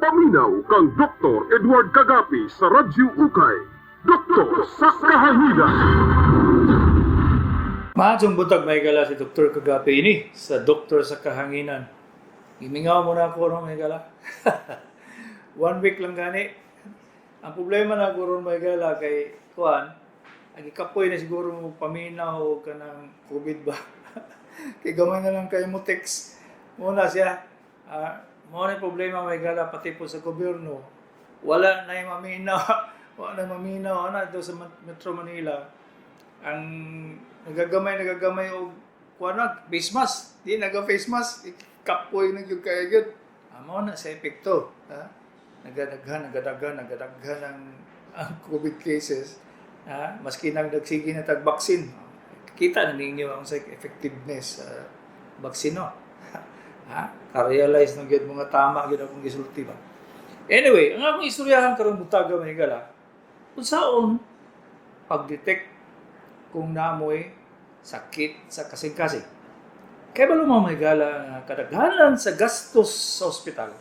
Paminaw kang Dr. Edward Kagapi sa Radyo Ukay. Doktor sa Kahanginan. Maadjong buntag may gala si Dr. Kagapi ini sa Doktor sa Kahanginan. Imingaw mo na ako ron may gala. 1 week lang gani. Ang problema na ako ron may gala kay Kuan, ang ikapoy na siguro mo paminaw ka ng COVID ba? Kay gamay na lang kayo mo text. Muna siya. Mo na problema may gala pati po sa gobyerno. Wala na yung maminaw. Wala na maminaw na doon sa Metro Manila. Ang nagagamay og kuan face mask. Di naga-face mask, kapoy na gyud kay gyud. Amo na sa epekto, ha? Nagadaghan ang COVID cases. Ha? Maski nang nagsige na tag-vaccine. Kita na ninyo ang sa effectiveness sa vaksino. Ha? Ka-realize ng gyud mga tama gyud akong gisulti ba. Anyway, ang akong istoryahan karong butaga may gala. Unsaon pag-detect kung naamoy sakit sa kasing-kasing. Kaya ba lumang may gala kadaghanan sa gastos sa ospital?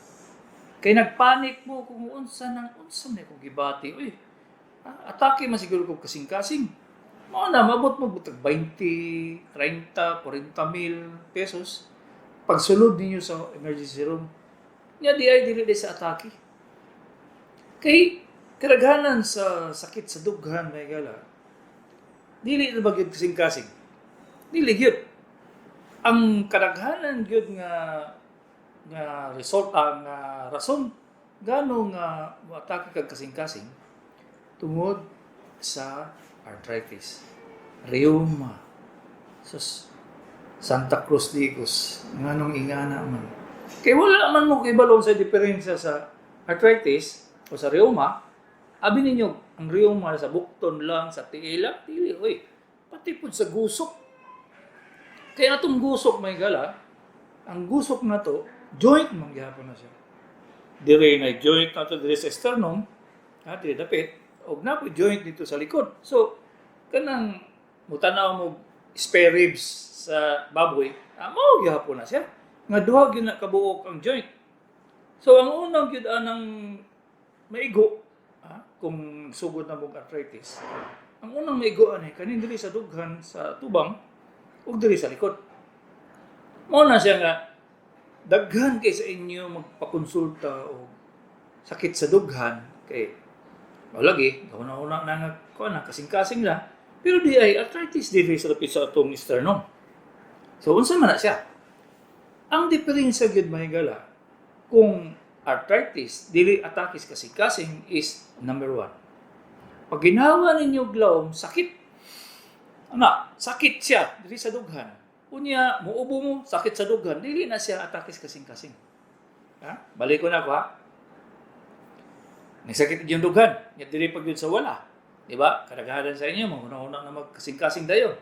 Kaya nagpanik mo kung unsa na kung gibati. Uy, atake man siguro kung kasing-kasing. Mao na, mabot mo butag 20, 30, 40 mil pesos. Pagsulod ninyo sa emergency room, niya di ay dili sa atake. Kay kadaghanan sa sakit sa dughan may gala, dili na ba gyud kasing-kasing? Dili gyud. Ang kadaghanan gyud nga resulta nga rason ngano nga moatake kag kasing-kasing tungod sa arthritis, rheuma, sus Santa Cruz Digos, nganong ingana man. Kay wala man mo kibalong sa diferensya sa arthritis o sa rheuma. Abi ninyo, ang rheuma sa bukton lang, sa tiil lang, dili, oy. Pati po sa gusok. Kaya itong gusok may gala, ang gusok na to, joint mangyapon na siya. Dire na joint na to, dire sa sternum, dire dapit, o na po joint dito sa likod. So, kanang mutanaw mo spare ribs sa baboy, mao gyapon na siya. Nga duha gyud na kabuok ang joint. So, ang unang gyud anang maigo, kung sugod na mong arthritis, ang unang maigoan kanin diri sa dughan sa tubang ug diri sa likod. Mao na siya nga daghan kay sa inyo magpakonsulta o sakit sa dughan kay lagi una na nga kasing-kasing lang pero di ay arthritis diri sa lapit sa atong sternum. So unsa man na siya? Ang diferensya gyud mahigala kung arthritis, dili atakis kasing-kasing is number 1. Pag ginawa ninyo glauom, sakit. Sakit siya dili sa dughan. Unya, muubo mo, sakit sa dughan, dili na siya atakis kasing-kasing. Ha? Balik ko na ko ha. Nagsakit yung dughan, nga dili pag yun sa wala. Di ba? Kadaghanan sa inyo, una-una na magkasing-kasing dayon.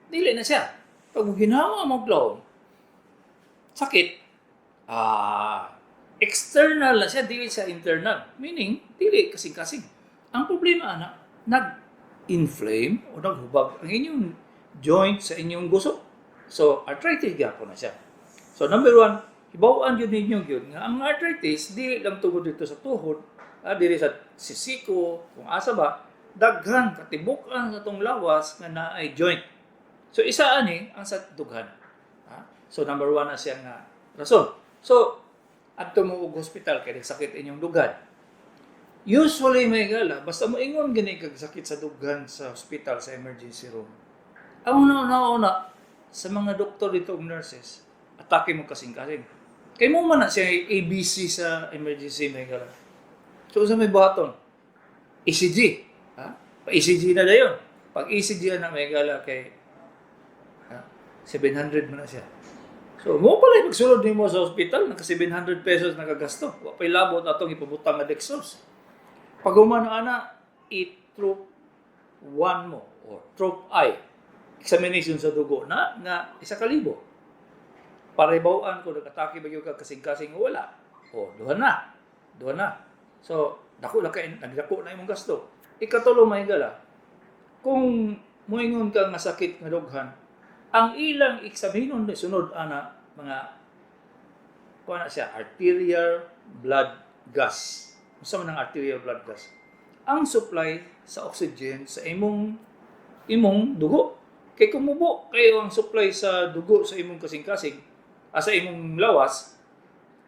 Dili na siya. Pag ginawa mo glauom, sakit, external na siya, dili sa internal. Meaning, dili kasing-kasing. Ang problema, nag-inflame o naghubag ang inyong joint sa inyong gusok. So, arthritis gyapon na siya. So, number 1, hibawaan yun ninyo yun. Nga ang arthritis, dili lang tungod dito sa tuhod, dili sa sisiko, kung asa ba, daghan, katibukan sa itong lawas nga na ay joint. So, isa ani ang sa dughan. So, number 1 na siya nga rason. So, at tumuog hospital kaya sakit inyong dughan. Usually may gala, basta moingon gani kag sakit sa dughan sa hospital sa emergency room. Ang una sa mga doktor dito ug nurses, atake mo kasing-kasing. Kay mo man na siya ABC sa emergency may gala. So sa may buhaton, ECG, pa-ECG na dayon. Pag ECG na may gala kay 700 man na siya. So, mo pala pagsulod nimo sa ospital, naka 700 pesos nakagasto. Wa pay labot atong ipabutang nga dextrose. Pag humano ana, i-troop 1 mo or troop I examination sa dugo na nga 1,000. Para ibawaan ko nagatake ba gyud ka kasing-kasing wala. O, duha na. So, nagdako na imong gasto. Ikatulo may gala. Kung moingon ka nga sakit nga dughan, ang ilang eksaminon na sunod ana mga kuha na siya arterial blood gas. Unsa man ang arterial blood gas? Ang supply sa oxygen sa imong dugo. Kay kung mubo kayo ang supply sa dugo sa imong kasing-kasing, sa imong lawas,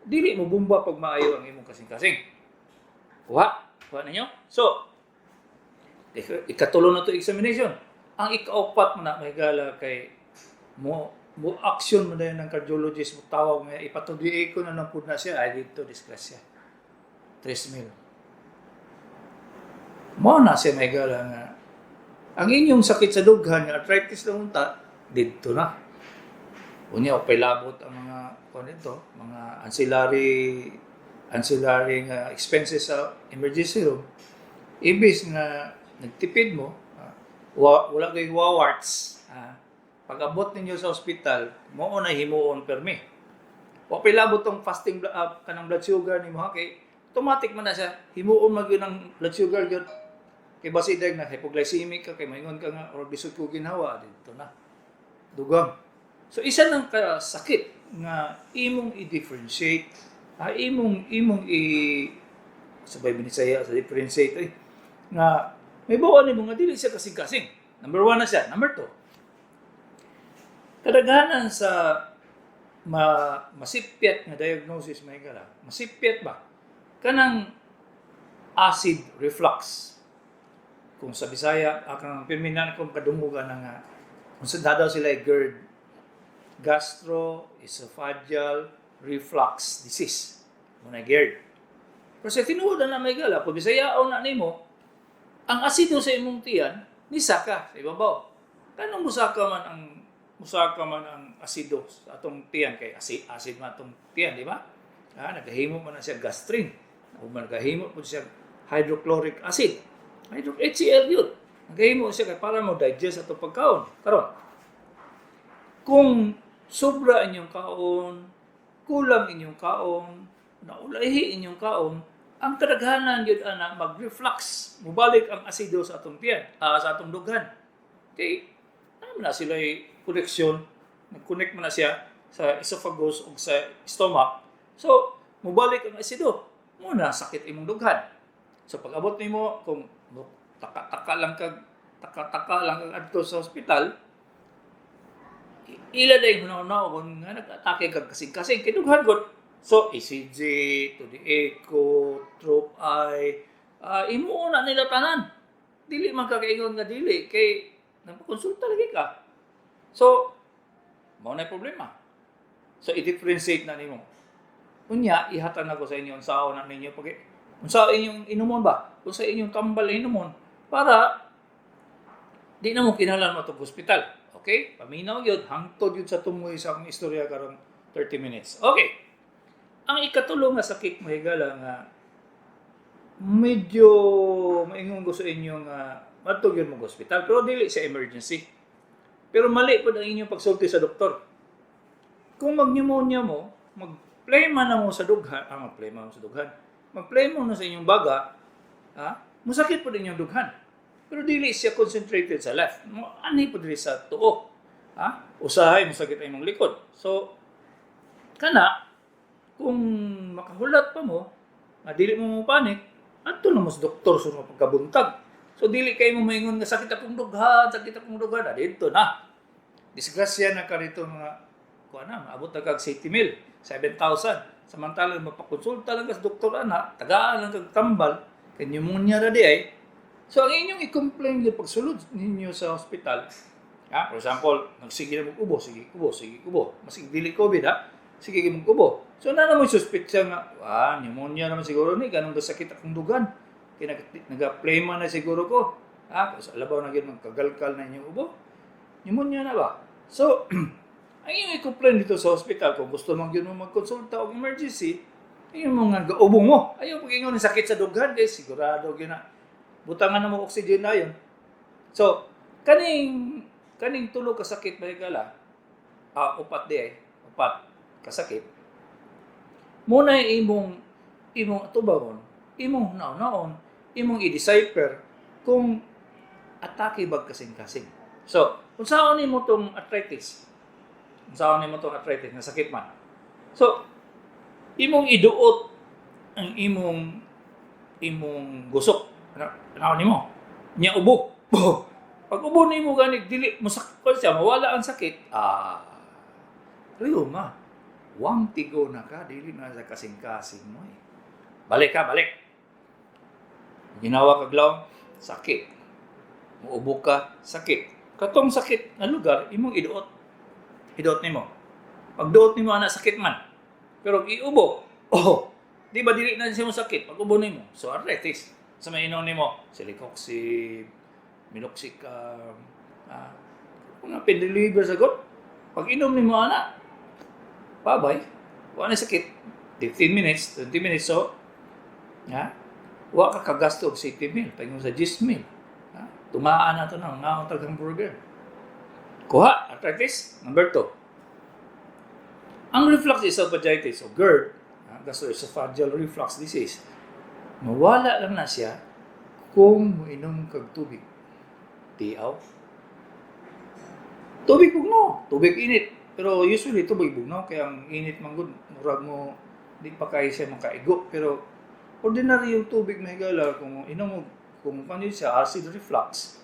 dili mo bumba pag maayo ang imong kasing-kasing. Kuha ninyo? So, ikatulo na to examination. Ang ikaapat mo na mahigala kay mo action mo na yun ng cardiologist mo tawag nga ipatuloy ko na lang po na siya ay dito disgrasya. 3,000. Mo na siya mahigala nga ang inyong sakit sa dughan nga arthritis na unta dito na. Unya o labot ang mga mga ancillary nga expenses sa emergency room. Ibis nga nagtipid mo, wala kay warts. Pag-abot ninyo sa ospital, mo na himuon permi. O labot tong fasting kanang blood sugar nimo kay automatic man na siya himuon mag yun ang blood sugar gyud. Kay basidag na hypoglycemic ka kay maingon ka nga or bisod ko ginhawa dito na. Dugang. So isa nang sakit nga imong i-differentiate, imong sabay binisaya sa differentiate nga may bawaan nimo nga dili siya kasing-kasing. Number 1 na siya. Number 2. Kadaghanan sa masipyat nga diagnosis may gala. Masipyat ba? Kanang acid reflux. Kung sa Bisaya, akang pirminan kong kadumugan nga kung sa daw sila GERD, gastroesophageal reflux disease. Muna GERD. Pero sa tinuod na may gala, kung Bisaya o na nimo, ang asido sa imong tiyan, nisaka sa ibabaw. Kanang musaka man ang asido sa atong tiyan kay acid man atong tiyan, di ba? Nagahimo man na siya gastrin. Nagahimo po siya hydrochloric acid. HCl yun. Nagahimo siya para mo digest atong pagkaon. Karon, kung sobra inyong kaon, kulang inyong kaon, naulahi inyong kaon, ang kadaghanan yun ana mag-reflux, mubalik ang asido sa atong tiyan, sa atong dughan. Okay, ano na sila connection, nag-connect mo na siya sa esophagus o sa stomach. So, mubalik ang asido, muna sakit imong dughan. So, pag-abot nimo kung taka-taka lang kag adto sa ospital, ila day hunaw kung nga nag-atake kag kasing-kasing kinughan gud. So ECG, to the echo, trope eye, imo na nila tanan. Dili man ka kaingon nga dili kay nagpakonsulta lagi ka. So mao na problema. So i-differentiate na nimo. Unya ihatan ako sa inyo unsaon na ninyo pag unsa inyong inumon ba? Unsa inyong kambal inumon para di na mo kinahanglan mo tong hospital. Okay? Paminaw yun, hangtod yun sa tumoy sa akong istorya karong 30 minutes. Okay. Ang ikatulong nga sakit mo higala nga medyo maingon ko sa inyo nga matug yun mo hospital pero dili sa emergency. Pero mali po ang inyong pagsulti sa doktor. Kung mag-pneumonia mo, mag-play man na mo sa dughan, mag-play mo na sa inyong baga, masakit po din yung dughan. Pero dili siya concentrated sa left. Ani po dili sa tuo. Usahay mo sakit ay mong likod. So, kung makahulat pa mo, dili mo panik, adto na mo sa doktor sa mga pagkabuntag. So, dili kayo mo maingon nga sakit akong dughan, dito na. Disgrasya na ka rito mga, maabot na kag 70,000, 7,000. Samantalang mapakonsulta lang ka sa doktor tagaan lang kag tambal, kay pneumonia na di ay. So, ang inyong i-complain yung pagsulod ninyo sa hospital, for example, nagsige na mag-ubo, sige kubo. Masig dili COVID, sige mag-ubo. So, na naman suspect siya nga, pneumonia naman siguro ni, ganun sakit akong dugan. Kaya nag-play man na siguro ko. Sa labaw na gano'n, kagalkal na inyong ubo. Pneumonia na ba? So, ang inyong i-complain dito sa hospital, kung gusto mong yun mag-consulta o emergency, yung mga ubo mo. Ayaw pag-ingon ng sakit sa dugan, guys, sigurado yun na. Butangan na mo oxygen na yun. So, kaning tulo ka sakit ba higala? Upat kasakit. Muna imong atubangon, imong naon, imong i-decipher kung atake bag kasing-kasing. So, kung saan mo tong arthritis na sakit man. So, imong iduot ang imong gusok. Ano nimo? Nya ubo. Pag ubo nimo gani dili mo sakit siya, mawala ang sakit. Riyoma. Wang tigo na ka, dili na sa kasing-kasing mo eh. Balik ka, balik. Ginawa ka glaw, sakit. Muubo ka, sakit. Katong sakit na lugar, imong iduot. Iduot nimo. Pag duot nimo ana sakit man. Pero iubo, di ba dili na siya mo sakit pag ubo nimo. So arthritis. Sa mainom nimo, silicoxib, minoxicam, kung pindeliver sa got. Pag inom nimo ana, babay. Wala na sakit. 15 minutes, 20 minutes, so, wa ka kagasto og 60 mil, pagin sa 10 mil. Tumaan na ito ng nga tagang burger. Kuha, arthritis, number 2. Ang reflux esophagitis o GERD, gastroesophageal reflux disease, mawala lang na siya kung muinom kag tubig. Tiaw. Tubig bugno, tubig init. Pero usually tubig bugno, kaya ang init man gud, murag mo, di pa kayo siya makaigo. Pero ordinary yung tubig mahigala, kung inom mo, kung ano siya, acid reflux,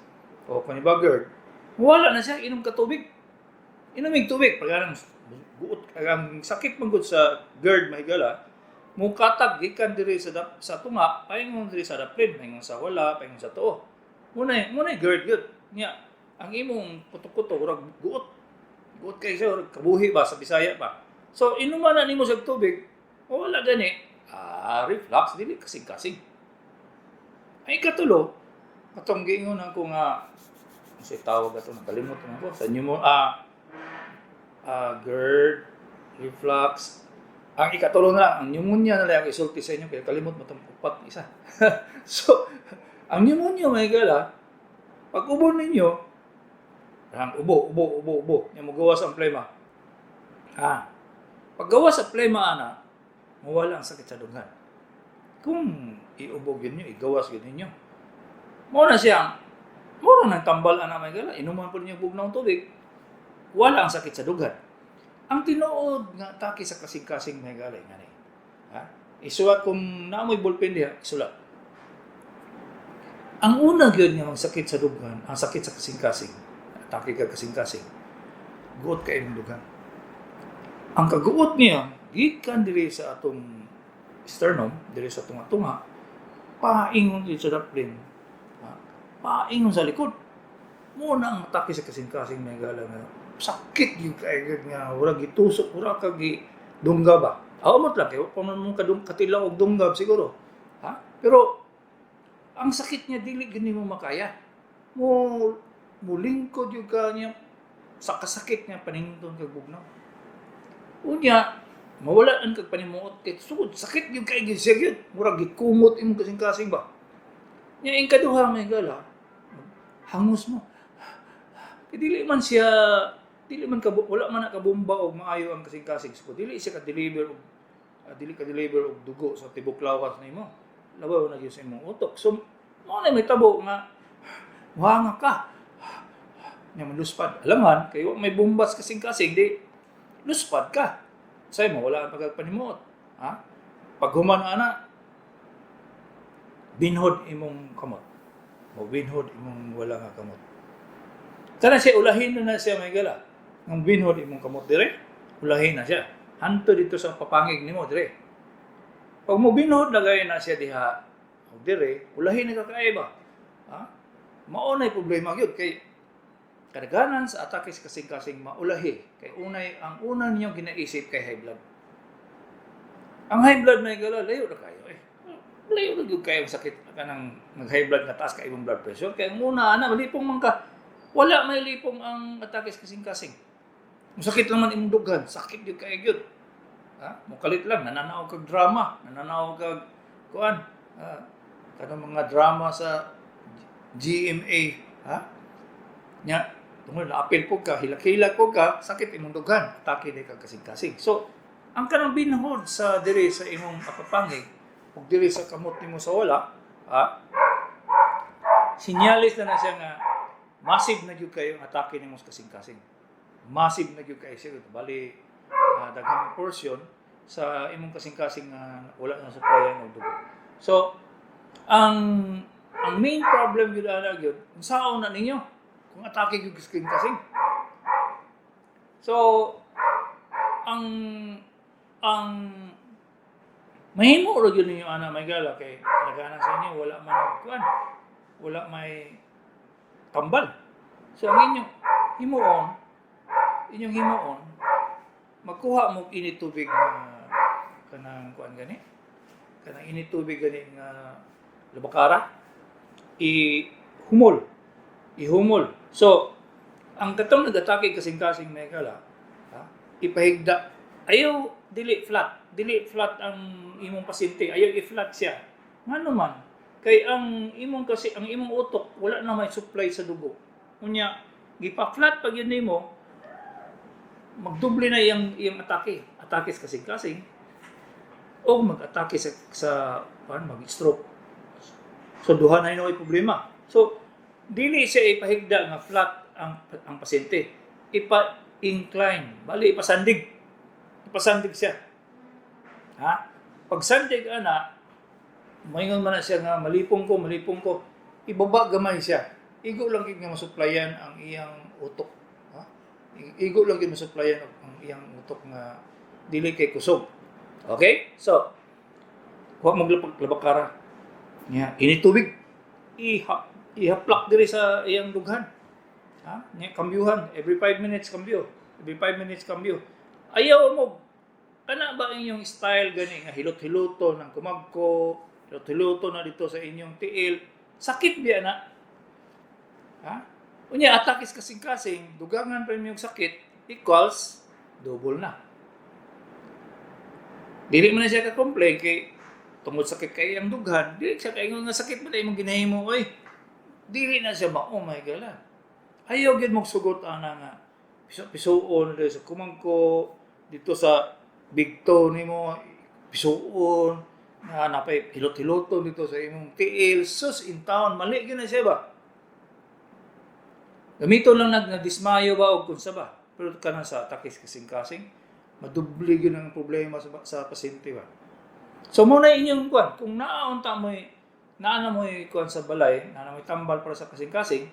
o kung iba GERD, mawala na siya, inom ka tubig. Inomig tubig, pag anong guot, ang sakit man gud sa GERD mahigala, mukatag gikan diri sa tunga, paingon diri sa daplin, paingon sa wala, paingon sa tuo. Muna GERD gud. Nya, ang imong putok-putok urag guot. Guot kay siya, kabuhi ba sa Bisaya pa. So inuman na nimo sa tubig, wala gani. Reflux dili kasing-kasing. Ay katulo, katong giingon ako nga kasi tawag ato nakalimot ko sa inyo mo GERD, reflux. Ang ikatulo na, ang pneumonia na lang ang isulti sa inyo, kaya kalimot mo itong upat isa. So, ang pneumonia may gala, pag ubo ninyo, ubo, yung magawas ang plema. Pag gawas sa plema, mawala ang sakit sa dunggan. Kung iubog yun nyo, igawas yun ninyo. Muna nang tambal may gala, inuman po ninyo bugnaw tubig, wala ang sakit sa dunggan. Ang tinuod nga atake sa kasing-kasing may galay nga ni. Isulat kung naamoy ballpen diha, isulat. Ang una gyud nga sakit sa dughan, ang sakit sa kasing-kasing, atake ka kasing-kasing. Guot ka imong dughan. Ang kaguot niya gikan diri sa atong sternum, diri sa tunga-tunga, paingon dito sa daplin. Paingon sa likod. Muna ang atake sa kasing-kasing may galay nga sakit yung kaigad nga, wala gitusok, wala kag dunggab ba. Amot lang, kaya pa man mong katilaw og dunggab siguro. Pero, ang sakit niya, dili gani mo makaya. Mulingkod yung kanya, sa kasakit niya, panington kag bugnaw. Unya, mawalaan kag panimuot, kaya sugod, sakit yung kaigad siya yun. Mura, gikumot imong kasing-kasing ba. Nya, yung kaduha, may gala, hangus mo. Dili man siya, wala man nakabomba o maayo ang kasing-kasing. So, dili siya ka-deliver og dugo sa tibok lawas na imo. Labaw na yun sa imong utok. So, na may tabo nga, wanga ka. Nga maluspad. Alangan, kayo may bombas kasing-kasing, di, luspad ka. Say mo, wala ang pagpanimuot. Pag humana, binhod imong kamot. O binhod imong wala nga kamot. Kana siya, ulahin na siya may gala. Ang binhod imong kamot dire, ulahin na siya. Hanto dito sa papangig nimo dire. Pag mo binhod, lagay na siya diha. O dire, ulahin na kakaiba. Maunay problema yun. Kay kadaganan sa atake sa kasing-kasing maulahi. Kay ang una ninyong ginaisip kay high blood. Ang high blood na gala, layo na kayo layo na yung kayo sakit ka ng mag-high blood na taas ka ibang blood pressure. Kaya muna, malipong man ka. Wala may lipong ang atake sa kasing-kasing. Masakit naman imong dughan, sakit yung kaigod. Mukalit lang, nananaw kag drama, nananaw kag kuan. Kanang mga drama sa GMA, nya tungod na-apil po ka, hilak-hilak po ka, sakit imong dughan, atake di kag kasing-kasing. So, ang kanang binhod sa diri sa imong kapapangig, ug diri sa kamot nimo sa wala, sinyalis na siya nga massive na gyud kayo ang atake nimo sa kasing-kasing. Massive na gyud kayo siya, bali daghang portion sa imong kasing-kasing nga wala na supplyan og dugo. So, ang main problem gyud ana gyud, unsaon na ninyo kung atake gyud kasing-kasing. So, ang mahimo ra gyud ninyo ana may gala kay kadaghanan sa inyo wala man nagkuan, wala may tambal. So ang inyong himuon magkuha mo init tubig nga kanang kuan gani, kanang init tubig gani nga labakara, ihumol. So ang katong nagatake kasing-kasing may gala, ipahigda. Ayaw dili flat ang imong pasyente, ayaw i-flat siya. Ngano man kay ang imong utok wala na may supply sa dugo. Unya gipa-flat pag yun nimo, magdoble na iyang atake sa kasing-kasing o mag-atake sa mag-stroke. So duha na yun problema. So dili siya ipahigda nga flat ang pasyente. Ipa-incline, bali ipasandig siya. Pag sandig ana, mayngon man na siya nga malipong ko, ibaba gamay siya. Igo lang gid nga masupplyan ang iyang utok. Igo lang gid masupplyan ang iyang utok nga dili kay kusog. Okay? So, huwag maglabakara. Init tubig. Ihaplak diri sa iyang dughan. Kambyuhan. Every 5 minutes kambyo. Ayaw mo. Ana ba inyong style gani nga hilot-hiluto ng kumagko, hilot-hiluto na dito sa inyong tiil? Sakit biya na. Unya atakis kasing-kasing, dugangan pa yung sakit equals double na. Dili man na siya ka-complain kay tungod sakit kay ang dughan, dili siya kay nga sakit man imong ginahimo oy. Dili na siya oh my God. Ayaw gyud magsugot ana nga pisuon sa kumangko dito sa big toe nimo pisuon nga napay hilot-hiloton dito sa imong tiil sus in town mali gyud na siya ba. Gamito lang nagdismayo ba o kunsa ba? Pero kanang sa atakis kasing-kasing, madubli yun ang problema sa pasyente ba? So muna inyong kuan, kung naana mo kuan sa balay, naana mo tambal para sa kasing-kasing,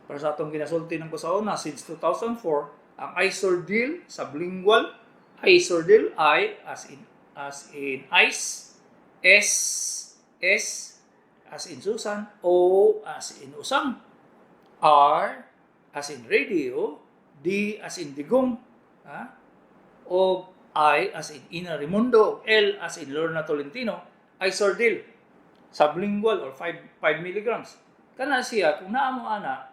para sa atong ginasulti ng kusauna since 2004, ang Isordil sublingual, Isordil I as in ice, S as in Susan, O as in usang, R as in radio, D as in digong, o I as in Ina Raimundo, L as in Lorna Tolentino, Isordil, sublingual or 5 milligrams. Kana siya, kung naa mo ana,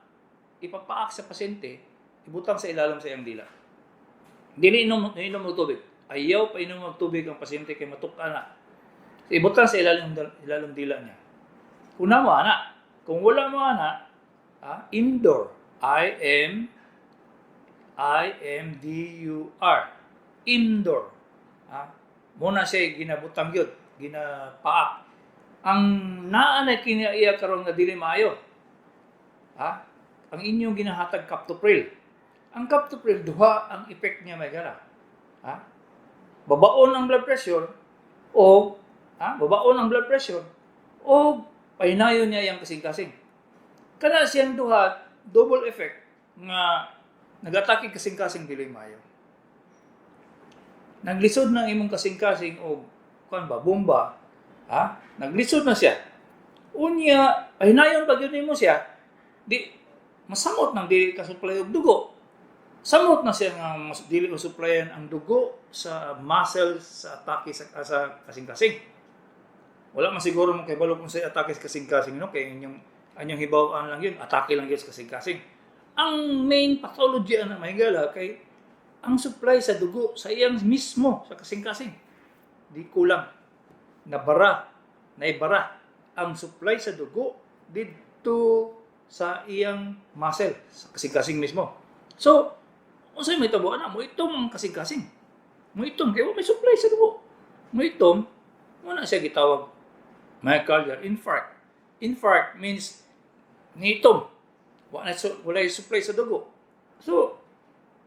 ipapaak sa pasyente, ibutang sa ilalim sa iyang dila. Dili inom ng tubig. Ayaw pa inom ng tubig ang pasyente kay matukta na. Ibutang sa ilalim dila niya. Kung naa mo ana, kung wala mo ana, indoor, IMDUR. Indoor. Muna siya ginabutang yun, ginapaak. Ang naanay kinaiya karon nga dili maayo. Ang inyong ginahatag captopril. Ang captopril duha ang effect niya may gara. Babaon ang blood pressure o pahinayon niya yang kasing-kasing. Kana siyang duha double effect nga nagatake kasing-kasing dili maayo. Naglisod ng imong kasing-kasing o bomba, naglisod na siya. Unya, pahinayon pag yun mo siya, di masamot nang dili ka supply og dugo. Samot na siya nga dili mo supplyan ang dugo sa muscles sa atake sa kasing-kasing. Wala man siguro mo kay balo kung sa atake sa kasing-kasing no kay anyong hibaw-an lang yun, atake lang yun sa kasing-kasing. Ang main pathology ana may gala kay ang supply sa dugo sa iyang mismo sa kasing-kasing. Di kulang. Naibara ang supply sa dugo dito sa iyang muscle, sa kasing-kasing mismo. So, unsay may tabo ana mo itom ang kasing-kasing. Mo itom kay may supply sa dugo. Mo itom, muna siya gitawag myocardial infarct. Infarct means nitom. Wala supply sa dugo. So,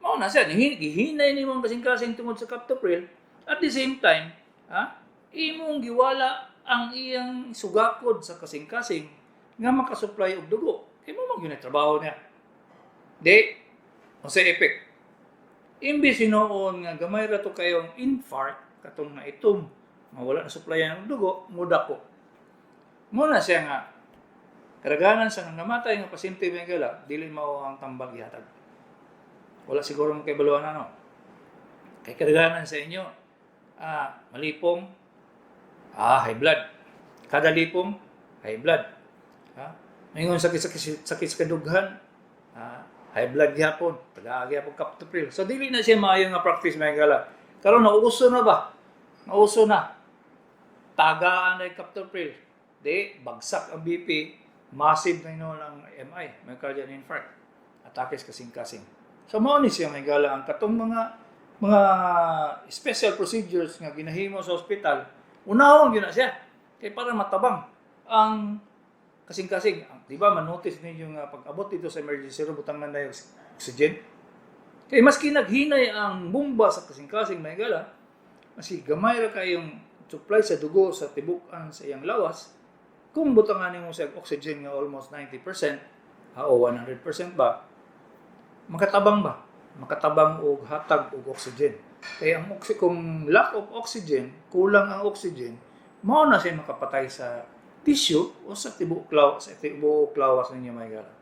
mao na siya, gihinay ni mong kasing-kasing tungod sa captopril, At the same time, imong giwala ang iyang sugakod sa kasing-kasing nga makasupply og dugo. Kay mo man gyud trabaho niya. Di, sa effect. Imbis sinuon nga gamay ra to kayong infarct, katong nga itom, mawala na supplyan ng dugo, muda ko. Muna siya nga, karaganan sa namatay ng pasyente may gala, dili mao ang tambal gihatag. Wala siguro mo kay baluan ano. Kay karaganan sa inyo, malipong, high blood. Kada lipong, high blood. Mayroon sakit sa kadughan, high blood gyapon, taga-agi gyapon captopril. So dili na siya maayo nga practice may gala. Karon nauso na ba? Nauso na. Tagaan na yung captopril. Di bagsak ang BP, massive na yun ang MI, myocardial infarct, atake kasing-kasing. So mao ni siya may gala ang katong mga special procedures nga ginahimo sa ospital. Unahon gyud na siya kay para matabang ang kasing-kasing. Di ba, man-notice ninyo nga pag-abot dito sa emergency room, butang na yung oxygen. Kaya maski naghinay ang bomba sa kasing-kasing may gala, maski gamay ra kayong supply sa dugo sa tibukan sa iyang lawas, kung butangan mo sa oxygen nga almost 90% o 100% ba, makatabang ba? Makatabang og hatag og oxygen. Kaya kung lack of oxygen, kulang ang oxygen, mao na siya makapatay sa tissue o sa tibuok lawas ninyo may gala.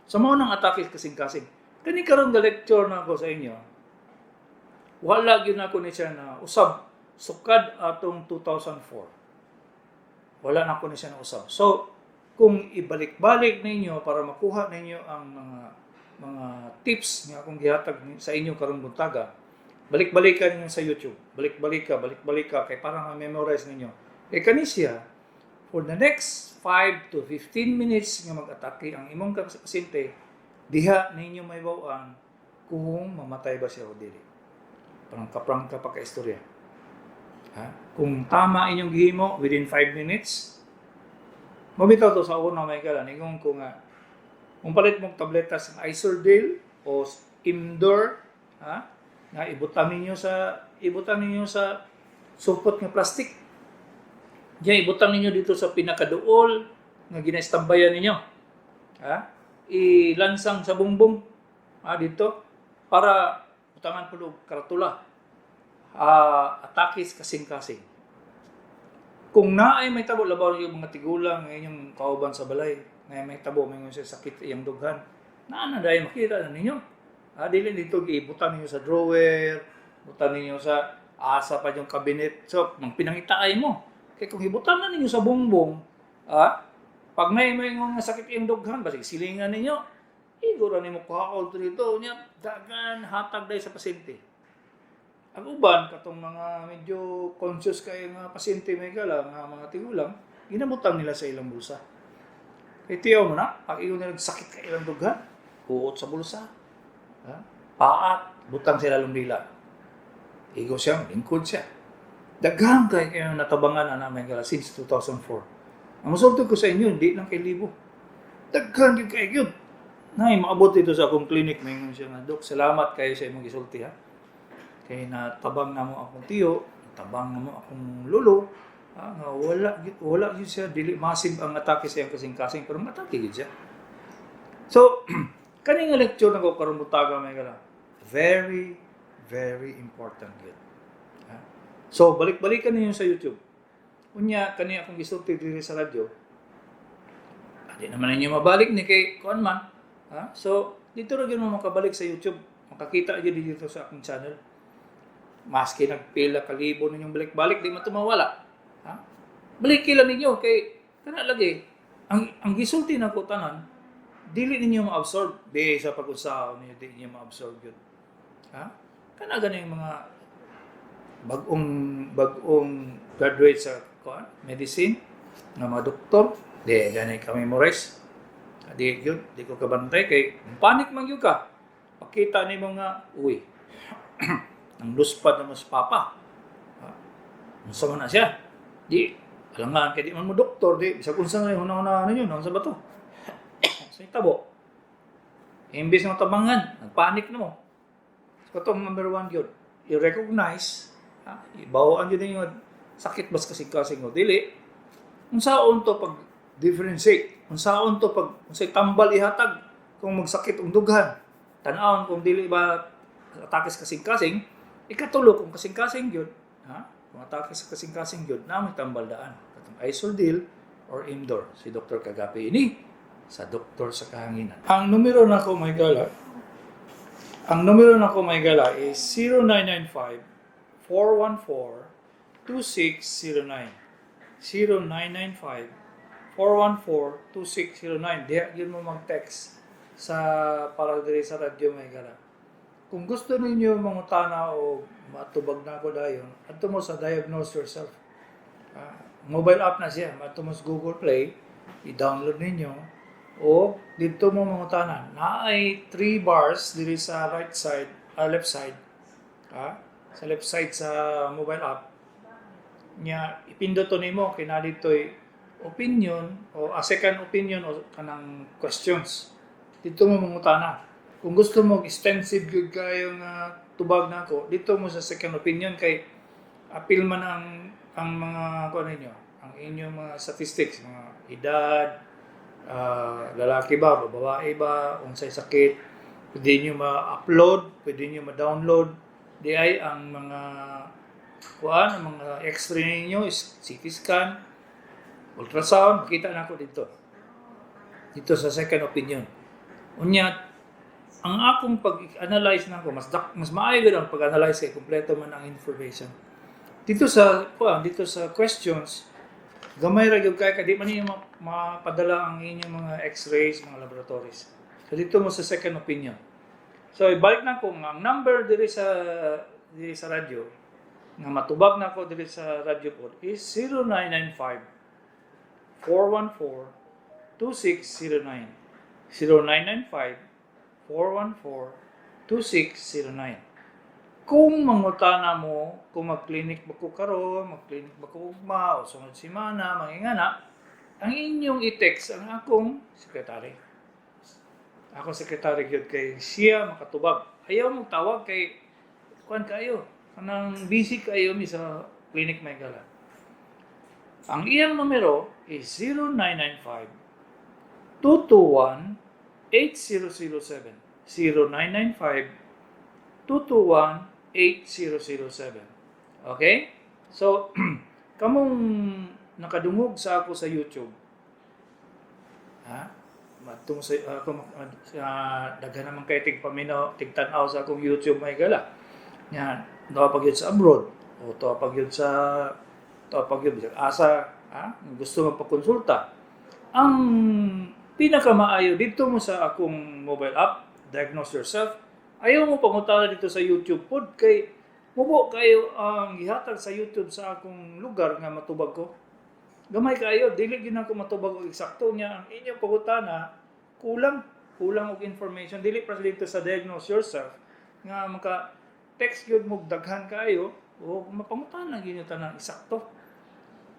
So mao nang atake kasing-kasing. Kani karon ga lecture na ako sa inyo. Wala gyud na ko ni siya na usab sukad atong 2004. Wala na ko ni siya na usab. So kung ibalik-balik ninyo para makuha ninyo ang mga tips nga akong gihatag sa inyo karong buntaga, balik-balikan ninyo sa YouTube. Balik-balik ka kay para ma-memorize ninyo. Kay kani siya for the next 5 to 15 minutes nga mag-atake ang imong pasyente, diha ninyo may bawaan kung mamatay ba siya o dili. Prangka pa ka-istorya. Kung tama inyong gihimo within 5 minutes, mabitaw to sa una may kala, ningong kung palit mong tabletas ng Isordale o Imdor, na ibutan ninyo sa supot nga plastic. Diyan, ibutang ninyo dito sa pinakaduol nga ginaistambayan ninyo. Ilansang sa bumbong dito para butangan po karatula. Atakis kasing-kasing. Kung naay may tabo, labaw yung mga tigulang inyong kauban sa balay, na may tabo, may sakit iyang dughan, na dahil makita na ninyo. Dili dito, ibutang ninyo sa drawer, butang ninyo sa asa pa yung kabinet. So, pinangitaay mo. Kaya kung hibutan na ninyo sa bumbong, pag may mga sakit yung dughan, basta silingan ninyo, igura ninyo kuhaol dito, dagan hatag dahil sa pasyente. Ang uban, katong mga medyo conscious kayo mga pasyente may gala, mga tigulang, ginabutang nila sa ilang bulsa. Kaya tiyaw mo na, pag iyo na nagsakit ka ilang dughan, kuot sa bulsa, paat, butang sila lumila. Igo siya, lingkod siya. Daghang kayo natabangan na namin gala since 2004. Ang masultod ko sa inyo, hindi lang kay libo. Daghang yung kayo yun. Maabot dito sa akong clinic, may siya nga, Dok, salamat kayo sa imong gisulti Kaya natabang na mo akong tiyo, natabang na mo akong lolo, wala yun siya, dili massive ang atake sa iyang kasing-kasing, pero matake yun siya. So, kaning lecture na ko karong butaga may gala, very, very important yun. So, balik-balikan ninyo sa YouTube. Unya, kani akong gisulti dito sa radyo. Hindi naman ninyo mabalik ni kay Kuan man. So, dito rin mo makabalik sa YouTube. Makakita nyo dito sa akong channel. Maski nagpila kalibo ninyong balik-balik, di man tumawala. Balikilan ninyo kay kana lagi. Ang gisulti na ko tanan, dili ninyo ma-absorb. Di sa pag-usaw ninyo, di ninyo ma-absorb yun. Kana ganing mga bagong graduate sa medicine, ng mga doktor, di ganyan kami memorize. Di ko kabantay kay panic man yun ka. Pakita ni mga ang luspad na mas papa. Masama na siya. Di, alangan kay di man mo doktor, di, bisa kung saan yung hunang-hunang yun, nang sa bato. So tabo. Imbis ng tabangan, nagpanik na mo. So itong number 1 yun, i-recognize Ibawaan yun yung sakit bas kasing-kasing mo. Dili, unsaon to pag differentiate, unsaon to pag unsay tambal ihatag kung magsakit ang dughan. Tan-awon kung dili ba atake sa kasing-kasing, ikatulo kung kasing-kasing yun, kung atake sa kasing-kasing yun, na may tambal daan. Katong Isordil or Imdor. Si Dr. Kagapi ini sa Doktor sa Kahanginan. Ang numero na ko may gala is 0995-414-2609. 0995-414-2609. Diya yun mo mag-text sa para diri sa radyo may gala. Kung gusto ninyo mangutana o matubag na ako dayon, adto mo sa Diagnose Yourself. Mobile app na siya, adto mo sa Google Play, i-download ninyo o dito mo mangutana. Naay 3 bars diri sa left side, sa left side sa mobile app. Nya ipindot to nimo kina ditoy opinion o a second opinion o kanang questions. Dito mo mangutana. Kung gusto mo extensive gyud kayo nga tubag nako, dito mo sa second opinion kay apil man ang mga kuan ninyo, ang inyong mga statistics, mga edad, lalaki ba, babae ba, unsay sakit, pwede nyo ma-upload, pwede nyo ma-download, di ay ang mga ang mga x-ray ninyo, CT scan, ultrasound, makita na ako dito sa second opinion. Unya, ang akong pag-analyze na ko, mas maayo gud ang pag-analyze kay kompleto man ang information. Dito sa questions, gamay ra gyud kay di man niyo mapadala ang inyong mga x-rays, mga laboratories. So dito mo sa second opinion. So ibalik na ko ang number diri sa radyo nga matubag na ko diri sa radyo pod is 0995 414 2609. 0995-414-2609. Kung mangutana mo, kung mag-clinic ba ko karon, mag-clinic ba ko ugma, o sunod simana, mangingana, ang inyong i-text ang akong sekretary. Ako sekretary yun kay siya makatubag. Ayaw mong tawag kay kuan kayo. Kanang busy kayo mi sa clinic may gala. Ang iyang numero is 0995-221-8007. 0995-221-8007. Okay? So, kamong nakadungog sa ako sa YouTube. Matong sa daghan naman kay tigtanaw sa akong YouTube may gala. Yan, pag yun sa abroad o pag yun sa asa, gusto magpakonsulta. Ang pinakamaayo dito mo sa akong mobile app, Diagnose Yourself. Ayaw mo pangutana dito sa YouTube pod kay mubo kayo ang gihatag sa YouTube sa akong lugar nga matubag ko. Gamay kayo, dili gyud ako matubag og eksakto niya ang inyong pangutana, kulang og information. Dili pa dito sa Diagnose Yourself nga maka text gyud mo daghan kayo o mapangutana gyud tanan eksakto.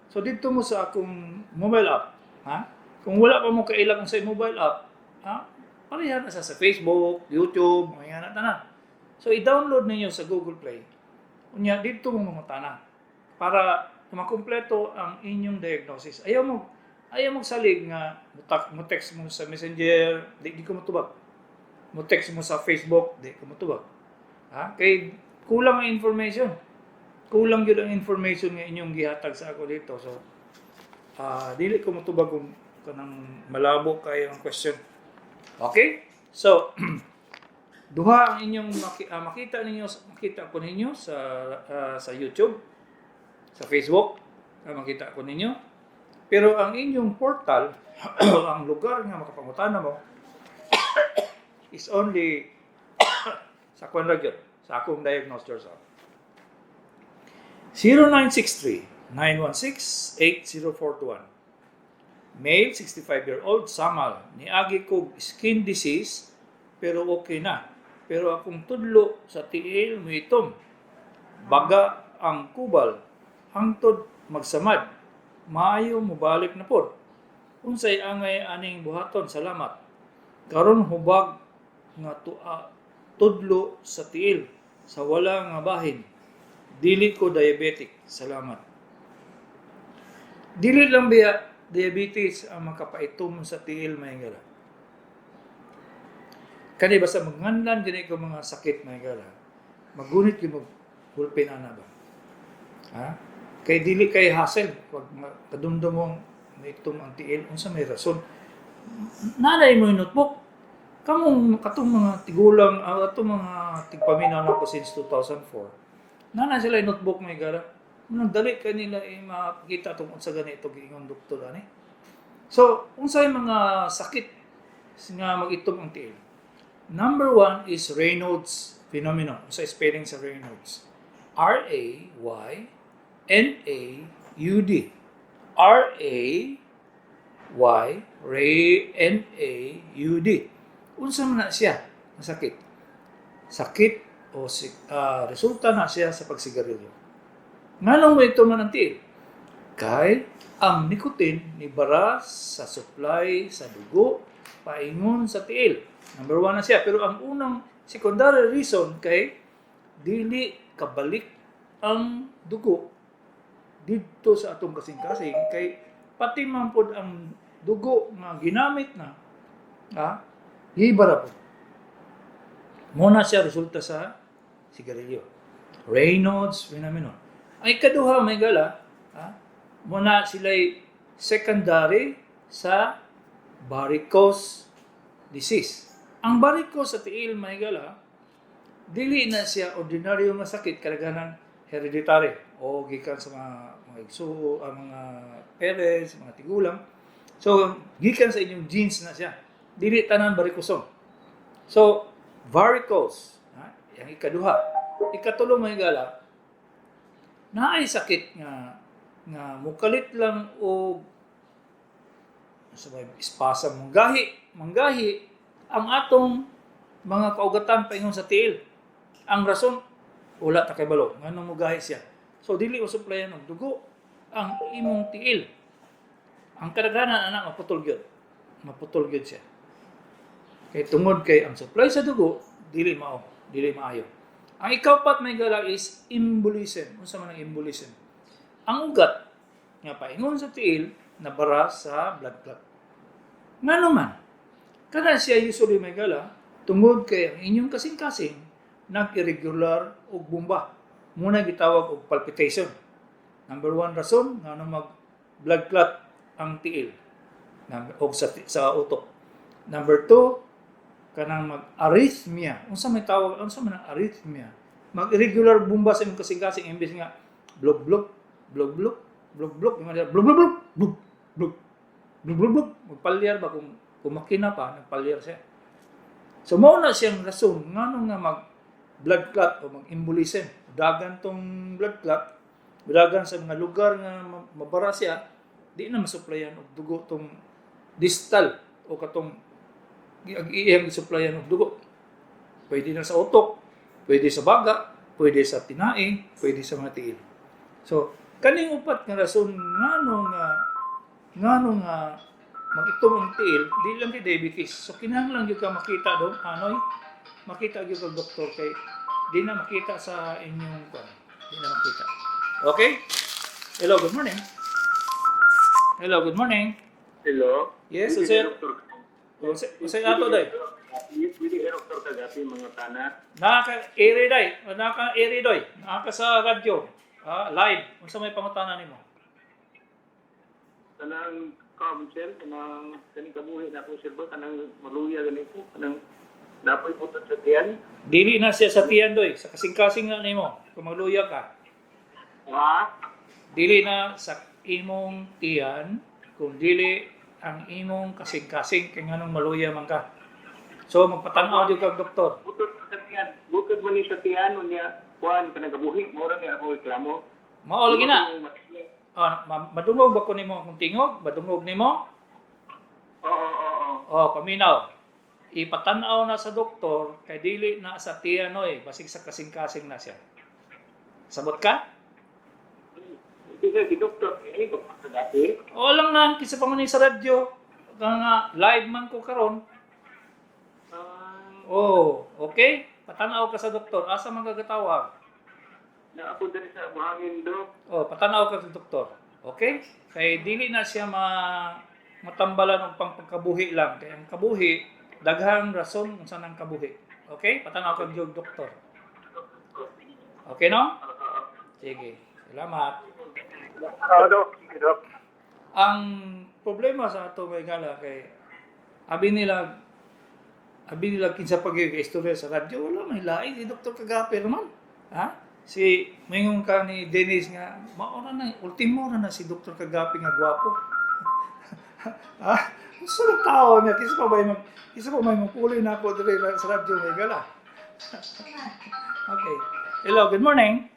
So dito mo sa akong mobile app, kung wala pa mo kailangan sa mobile app, pareha na sa Facebook, YouTube, mga yan tanan. So i-download ninyo sa Google Play. Unya dito mo mangutana para makumpleto ang inyong diagnosis. Ayaw mo salig nga mo text mo sa Messenger, di ko matubag. Mo text mo sa Facebook, di ko matubag. Kay kulang ang information. Kulang yun ang information nga inyong gihatag sa ako dito. So, dili ko matubag kung kanang malabo kayo ang question. Okay? So, duha ang inyong makita ko ninyo sa YouTube, sa Facebook, makita ko ninyo. Pero ang inyong portal, ang lugar nga makapangutana mo, is only sa kwan ra gyud, sa akong Diagnose Yourself. 0963-916-8041. Male, 65-year-old, samal. Niagi kog skin disease, pero okay na. Pero akong tudlo sa tiil muitom. Baga ang kubal, hangtod magsamad. Maayo mobalik na pod. Unsay angay aning buhaton, salamat. Karon hubag nga tudlo sa tiil, sa wala nga bahin. Dili ko diabetic. Salamat. Dili lang biya diabetes ang makapaitom sa tiil may gala. Kani basta magnganlan gani ko mga sakit may gala. Magunit yung magpulpin ana ba. Ha? Kay dili kay hassle pag kadumdum mong maitom ang tiil unsa may rason. Nanay mo yung notebook. Kamong katong mga tigulang atong mga tigpaminaw na ko since 2004. Nanay sila yung notebook may gala. Nagdali kanila makita itong unsa ganito giingon doktor ani. So, unsay mga sakit nga mag-itom ang tiil? Number 1 is Raynaud's phenomenon. Unsa spelling sa Raynaud's? R-A-Y-N-A-U-D. R-A-Y-N-A-U-D. Unsa man na siya? Masakit. Sakit o resulta na siya sa pagsigarilyo. Nganong may ito man ang tiil? Kay ang nicotine ni bara sa supply sa dugo paingon sa tiil. Number 1 na siya. Pero ang unang secondary reason kay dili kabalik ang dugo dito sa atong kasing-kasing kay pati man pod ang dugo nga ginamit na gibara po. Muna siya resulta sa sigarilyo. Raynaud's phenomenon. Ay kaduha may gala, muna sila'y secondary sa varicose disease. Ang varicose sa tiil may gala, dili na siya ordinaryo nga sakit, kalaganan hereditary o gikan sa mga igsuo, mga parents, mga tigulang. So, gikan sa inyong genes na siya. Dili tanan varicosome. So, varicose, yang ikaduha. Ikatulo may gala, naay sakit nga mukalit lang o sabay spasm manggahi ang atong mga kaugatan paingon sa tiil. Ang rason wala ta kay balo nganong mugahi siya. So dili usuplayan og dugo ang imong tiil. Ang kadaghanan anak maputol gyud siya. Kay tungod kay ang supply sa dugo dili maayo. Ang ikapat may gala is embolism. Unsa man ang embolism? Ang ugat nga paingon sa tiil nabara sa blood clot. Ngano man? Kana siya usually may gala tungod kay ang inyong kasing-kasing nag-irregular og bomba. Muna gitawag og palpitation. Number 1 rason ngano mag blood clot ang tiil og sa utok. Number 2 kanang mag-arrhythmia. Unsa man ang arrhythmia? Mag-irregular bomba sa imong kasing-kasing imbes nga blog-blog, blog-blog, blog-blog, blog-blog, blog-blog, blog-blog, blog-blog, magpalyar ba kung makina pa, nagpalyar siya. So, mao na siyang rason ngano nga mag-blood clot o mag-embolism. Dagan tong blood clot, dagan sa mga lugar nga mabara siya, di na masuplayan og dugo tong distal o katong iyang supplyan ng dugo. Pwede na sa utok, pwede sa baga, pwede sa tinae, pwede sa mga tiil. So, kaning upat nga rason ngano nga mag-itom ang tiil, di lang kay diabetes. So, kinahanglan gyud ka makita doon, makita gyud kag doktor kay di na makita sa inyong di na makita. Okay? Hello, good morning. Hello, good morning. Hello? Yes, sir. Usay ato day. Pwede doktor kagapi mga tanan. Naka-ere doy. Naka sa radyo. Live. Unsa may pangutana nimo? Kanang council, kanang kabuhi na po sir ba, kanang maluya ganito, kanang napoy putot sa tiyan. Dili na siya sa tiyan doy. Sa kasing-kasing nga nimo. Kung magluya ka. Dili na sa imong tiyan kung dili ang imong kasing-kasing kay nganong maluya man ka. So magpatan-aw jud kag doktor. Putot sa tiyan. Bukod man ni sa tiyan unya kuan kanang kabuhi mo ra ni ako reklamo. Mao lagi na. Madungog ba ko nimo kung tingog? Madungog nimo? Oo. Paminaw. Ipatan-aw na sa doktor kay dili na sa tiyan oy, basig sa kasing-kasing na siya. Sabot ka? Si doktor, ko sa dati. O lang na, kisa pa man sa radyo. Nga live man ko karon. Okay? Patanaw ka sa doktor. Asa man gagatawag? na ako diri sa buhangin, Dok. Oh, patanaw ka sa doktor. Okay? Kay dili na siya matambalan og pagkabuhi lang. Kay ang kabuhi daghang rason kung saan ang kabuhi. Okay? Patanaw ka gyud doktor. Okay no? Sige. Salamat. Dok. Sige, Dok. Ang problema sa ato may gala kay abi nila kinsa pag-istorya sa radyo wala may lain si Dr. Kagape naman. Ha? Si mayong ka ni Dennis nga maora na ultimo na si Dr. Kagape nga gwapo. Ha? Sa tao niya kisa pa may mapuloy na ako diri sa radyo may gala. Okay. Hello, good morning.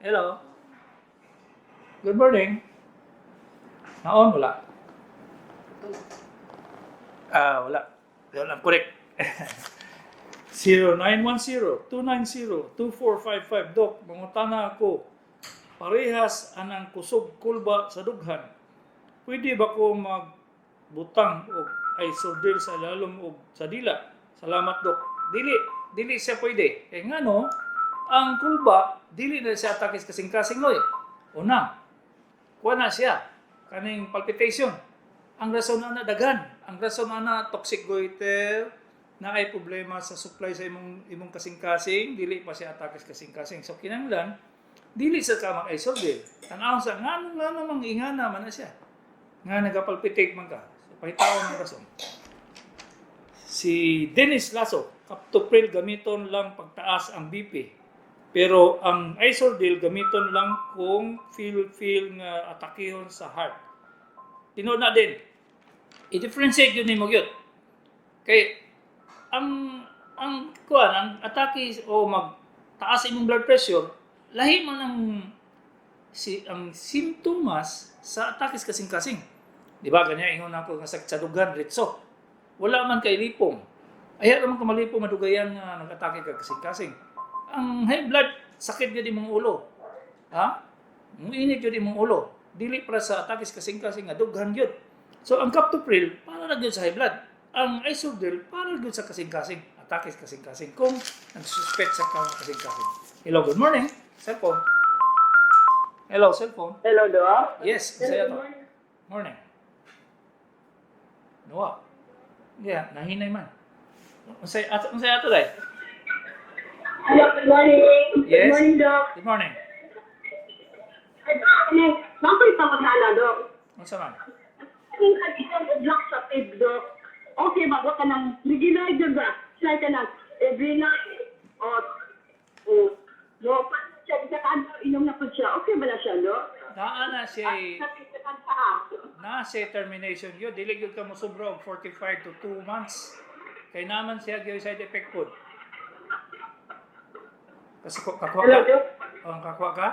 Hello. Good morning. Naon wala. Wala. Wala, correct. 0910-290-2455. Dok, mangutana ako. Parehas anang kusog kulba sa dughan. Pwede ba ko magbutang o isodil sa lalom o sa dila? Salamat, Dok. Dili siya pwede. Kaya nga no, ang kulba, dili na siya atakis kasing-kasing no eh. Una, kuha na siya. Kaning palpitation. Ang rason na daghan. Ang rason na toxic goiter, na ay problema sa supply sa imong kasing-kasing, dili pa siya atakis kasing-kasing. So kinahanglan dili sa ka mag-isodil. Tanaw sa ngano mang ingana man na siya. Nga nagapalpitate man ka. So pahitawon ang rason. Si Dennis Lasso, Captopril gamiton lang pagtaas ang BP. Pero ang isodil gamiton lang kung feel nga atakihon sa heart. Tinood na din. I-differentiate yun ni mo yun. Kay ang atake o magtaas imong blood pressure, lahi man ang simptomas sa atake kasing-kasing. Di ba ganyan ingon ako nga sakit sa dugan ritso. Wala man kay lipong. Aya naman ka malipong madugayan nga nag-atake ka kasing-kasing. Ang high blood sakit gyud imong ulo. Ha? Muinit gyud imong ulo. Dili para sa atake kasing-kasing nga dughan gyud. So ang Captopril para ra gyud sa high blood. Ang isodil para gyud sa kasing-kasing, atake kasing-kasing kung nagsuspect sa kasing-kasing. Hello, good morning. Cellphone. Hello, cellphone. Hello, Doc. Yes, saya to. Morning. Noa. Yeah, nahinay man. Unsay ato dai? Hello, good morning. Yes. Good morning, Doc. Good morning. Bakit pa maghala, Doc? Unsa man? Kung isang block sa pig, Doc, okay ba ka ng regular, ba? Siya ka ng every night, no, siya sa kanto, inom na po siya. Okay ba na siya, Doc? Naa na siya Sa siya termination yun. Dili gyud ka mo sobra og 45 to 2 months. Kay naman siya gyud side effect pod. Kasi kakwa Hello, ka? Doc. Ang kakwa ka?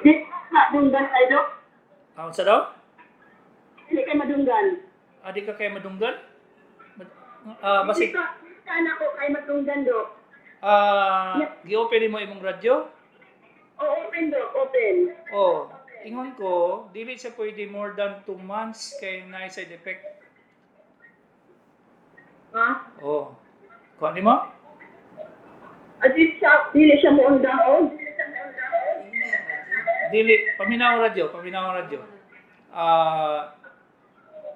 Di ka madunggan tayo, Doc. Unsa daw? Hindi ka madunggan. Adi ka kay madunggan? Hindi Basig ka anak ko kay madunggan, Doc. gi-open mo imong radyo? Open, Doc. Open. Oh, ingon ko, dili siya pwede more than 2 months kay na side effect. Ha? Oh. Kuha ni mo? Dili siya mo undahon. Dili, paminaw radyo.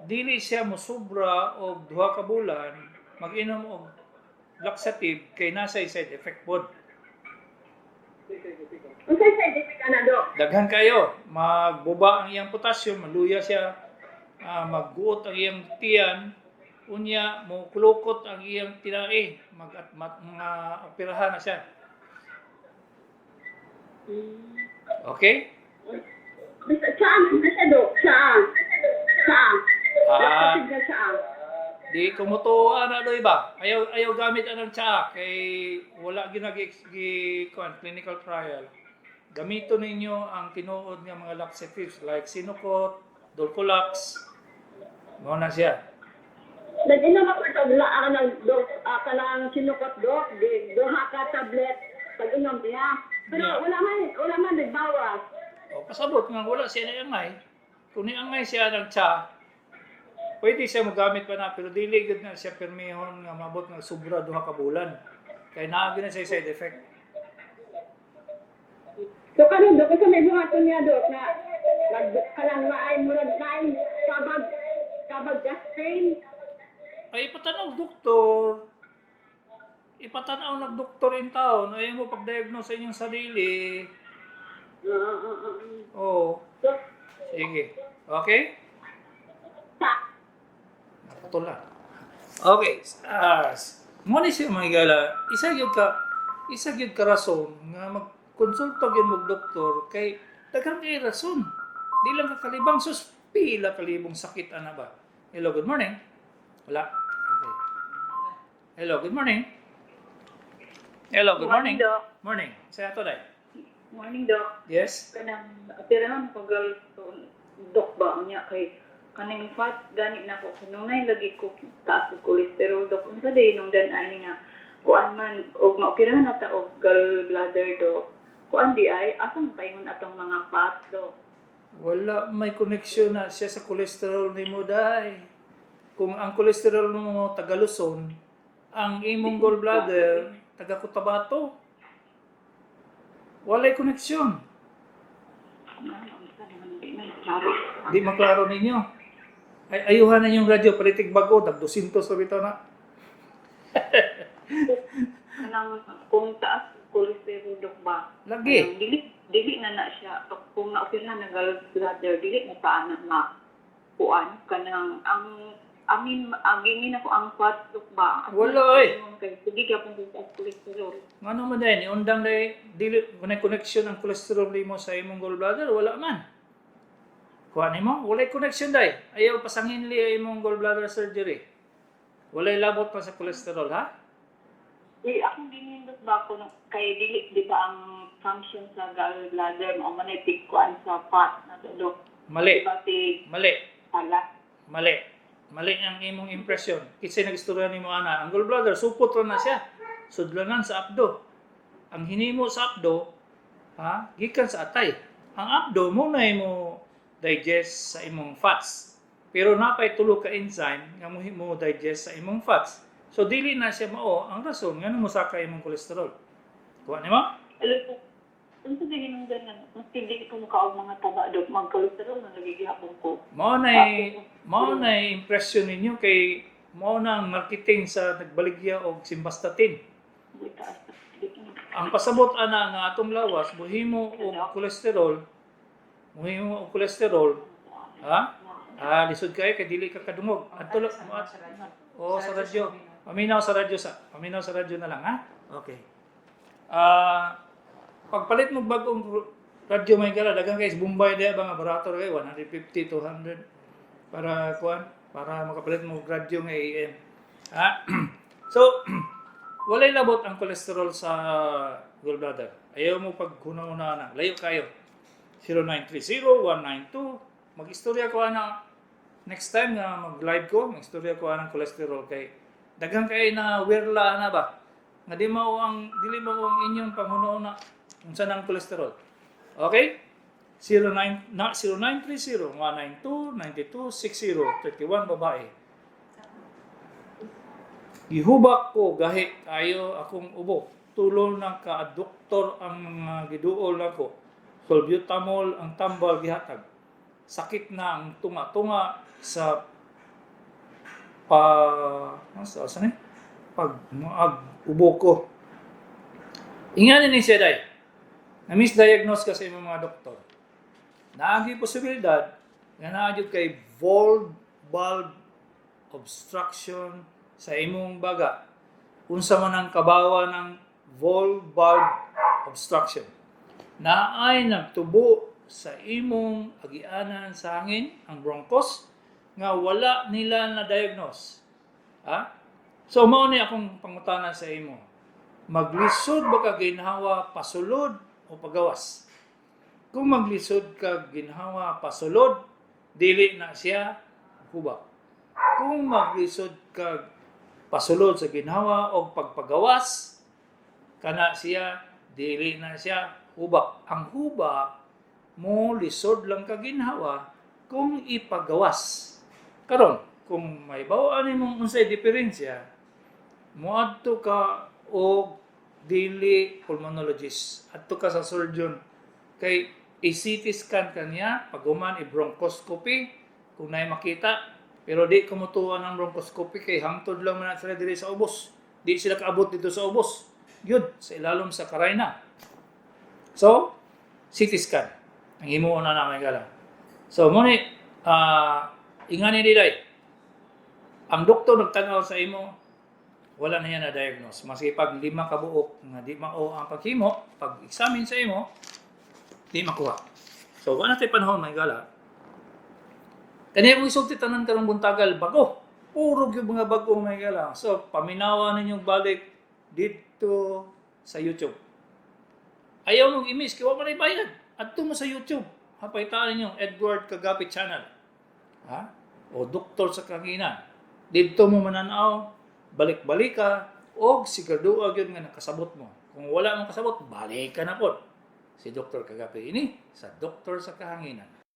Dili siya mosobra og 2 ka bulan, mag-inom og laxative kay nasa side effect pod. Unsay side effect ana, Doc? Daghan kayo, magbuba ang iyang potassium, maluya siya, magguot ang iyang tiyan, unya mo kulukot ang iyang tinae, mga operahan na siya. Okay? Saan na siya, Doc? Saan? Ah. Saan? Di kumutuwa na doy ba? Ayaw gamit anong tsaa kay wala clinical trial. Gamito ninyo ang tinuod nga mga laxatives like Sinocot, Dulcolax. Mo na siya. Nag-inom ako ito, laan ng Doc, kanang sinukot, Doc, duha ka tablet, pag-inom niya. Pero Yeah. wala man, nagbawas. O pasabot nga wala siya na angay. Kung niangay siya ng tsaa, pwede siya magamit pa na pero dili gud na siya permihon nga mabot nga sobra duha ka bulan. Kay naa gyud na siya side effect. So karon dok sa may buhaton niya dok na kanang maay murag naay kabag gastrin. Ay, ipatanaw doktor. Ipatanaw ng doktor in taon. Ayaw mo pag-diagnose sa inyong sarili. Oo. So, Sige. Okay? sa Napatulan. Okay. Muna siya mga gala. Isa gyud ka rason nga magkonsulta gyud mo doktor kay daghang kay rason. Di lang ka kalibang sus pila kalibong sakit ana ba. Hello, good morning. Wala. Okay. Hello, good morning. Hello, good morning. Dok. Morning. Sa ato dai. Morning, Dok. Yes. Kanang apirahan pagal Dok ba niya kay kaning fat gani na ko kanunay lagi ko taas og cholesterol Dok. Unsa day nung dan ani nga kuan man og maoperahan na ta og gallbladder Dok. Kuan di ay asang paingon atong mga fat Dok. Wala may koneksyon na siya sa cholesterol nimo dai. Kung ang cholesterol mo taga Luzon, ang imong gallbladder taga Cotabato. Walay koneksyon. Unsa naman di man klaro. Di maklaro ninyo. Ay, ayuhan na yung radyo, palitig bago, tag 200 sa bitaw na. Kanang kung taas cholesterol Dok ba? Lagi. Kanang dili na siya kung naoperahan na gallbladder dili na pa na kuan kanang ang amin agingin ako ang fat Dok ba? Wala, eh. Kay sige ka pang taas cholesterol. Ngano man din, undang dai dili kunay connection ang cholesterol nimo sa imong gallbladder, wala man. Kuha nimo, walay connection dai. Ayaw pasangin li imong gallbladder surgery. Walay labot pa sa cholesterol, ha? Akong dinindot ba ko kay dili di ba ang function sa gallbladder mo man kuan sa fat na to Dok. Mali. Di ba ti Mali. tala? Mali. Mali ang imong impression. Kisay nagistorya nimo ana, ang gallbladder supot ra na siya. Sudlanan sa abdo. Ang hinimo sa abdo, ha, gikan sa atay. Ang abdo mo na mo digest sa imong fats. Pero napay tulo ka enzyme nga mo digest sa imong fats. So dili na siya mao ang rason nga mo saka imong cholesterol. Kuha nimo? Alam unsa di ginung danan? Mas dili ko mukaog mga taba Dok mag-cholesterol na nagigihapon ko. Mao na impression ninyo kay mao na ang marketing sa nagbaligya og simvastatin. Di taas. Ang pasabot ana nga atong lawas muhimo og cholesterol. Muhimo og cholesterol. Ha? Lisod kay dili ka kadungog. Adto lang sa radyo. Paminaw sa radyo na lang, ha? Okay. Pagpalit mo bagong radyo may gala daghang guys Bombay dia mga barato kay 150 to 100 para makapalit mo og radyo nga AM. Ha? So walay labot ang cholesterol sa gallbladder. Ayaw mo paghunauna na. Layo kayo. 0930-192. Mag-istorya ko ana next time na mag-live ko, mag-istorya ko anang cholesterol kay daghang kay na wirla na ba? Nga dili mo ang inyong panghunahuna unsa nang cholesterol. Okay? 0930-192-9260 31 babae. Gihubak ko gahi kayo akong ubo. Tulol na ka doktor ang mga giduol nako. Solbutamol ang tambal gihatag. Sakit na ang tunga-tunga sa ubo ko. Inganin ni siya day. Na-misdiagnose ka sa imong mga doktor. Naagi posibilidad nga naadyo kay valve obstruction sa imong baga. Unsa man ang kabawa ng valve obstruction. Naay nagtubo sa imong agianan sa hangin, ang bronchos, nga wala nila na-diagnose. Ha? So, mao ni akong pangutanan sa imo. Maglisod ba ka ginhawa pasulod o pagawas? Kung maglisod ka ginhawa pasulod, dili na siya hubak. Kung maglisod ka pasulod sa ginhawa o pagpagawas, kana siya, dili na siya hubak. Ang hubak, mo lisod lang ka ginhawa kung ipagawas. Karon, kung may bawaan imong unsay diferensya, moadto ka og dili pulmonologist, adto ka sa surgeon kay i-CT scan kanya, paguman i-bronchoscopy, kung na'y makita, pero di kumutuan ng bronchoscopy kay hangtod lang man sila diri sa ubos. Di sila kaabot dito sa ubos. Yun, sa ilalom sa karayna. So, CT scan. Ang himuon na namin gala. So, muna, ingani nilay. Ang doktor nagtanaw sa imo, wala na yan na-diagnose. Maski pag 5 kabuok nga di mao ang paghimo, pag-examine sa imo, di makuha. So, wala tayo panahon, may gala. Kanya mo isulti tanan karong buntagal, bago. Puro yung mga bago, may gala. So, paminawa ninyong balik dito sa YouTube. Ayaw nung i-miss, kaya wala bayad. At mo sa YouTube. Hapaitaan ninyo, Edward Kagapi Channel. Ha? O Doktor sa Kahanginan. Dito mo mananaw, balik-balik ka, o siguraduha yun nga nakasabot mo. Kung wala mong kasabot, balik ka na po. Si Dr. Kagapi ini sa Doktor sa Kahanginan.